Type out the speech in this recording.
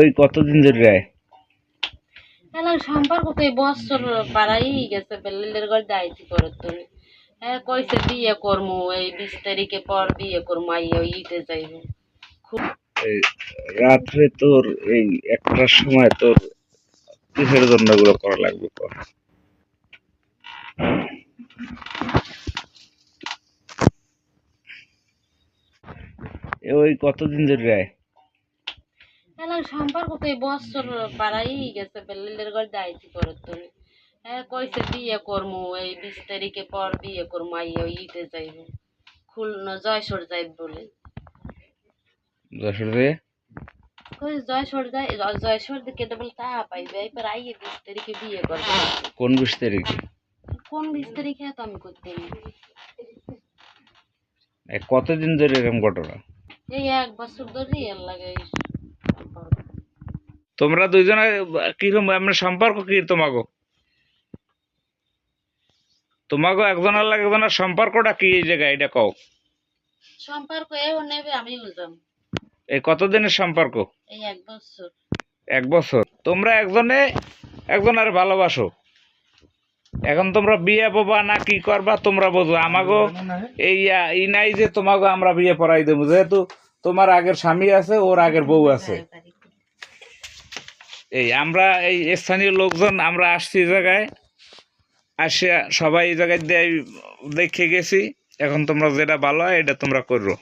ওই কতদিন ধরে রায় এলার সম্পর্ক তো এই বছর পাড়াই গেছে বেলের ঘর দাইছি করে তুমি হ্যাঁ কইছে বিয়ে করমু এই 20 তারিখে পর বিয়ে করমু আইয়া ইতে যাইব এই রাত্রে তোর এই একটার সময় তোর কিসের জন্য এগুলো করা লাগবে কর? ওই কতদিন ধরে রায় এলার সম্পর্ক তো এই বছর পাড়াই গেছে বেলের ঘর দাইছি করে তুমি হ্যাঁ কইছে বিয়ে করমু এই 20 তারিখে পর বিয়ে করমু আইয়া ইতে যাইব খুলনা জয়সর যাইব বলে যশোরে? কই জয়সর যাই জয়সর দিকে তো বলে তা পাইবে এবার আইয়ে 20 তারিখে বিয়ে করবে কোন 20 তারিখে? কোন 20 তারিখে তো আমি করতে কতদিন ধরে এরকম ঘটনা? এই 1 বছর ধরে এর লাগে তোমরা দুইজনে কিরকম আমরা সম্পর্ক কি তোমাগো তোমাগো একজনের লাগে একজনের সম্পর্কটা কি এই জায়গায় এটা কও? সম্পর্ক এও নেবে আমি বুঝাম এই কতদিনের সম্পর্ক? এই 1 বছর 1 বছর। তোমরা একজনে একজনের ভালোবাসো, এখন তোমরা বিয়ে পাবা না কি করবা তোমরা বোঝো। আমাগো এই ই নাই যে তোমাগো আমরা বিয়ে পড়াই দেবো, যেহেতু তোমার আগের স্বামী আছে, ওর আগের বউ আছে। এই আমরা এই স্থানীয় লোকজন আমরা আসছি এই জায়গায়, আসিয়া সবাই এই জায়গায় দেখে গেছি। এখন তোমরা যেটা ভালো হয় এটা তোমরা করো।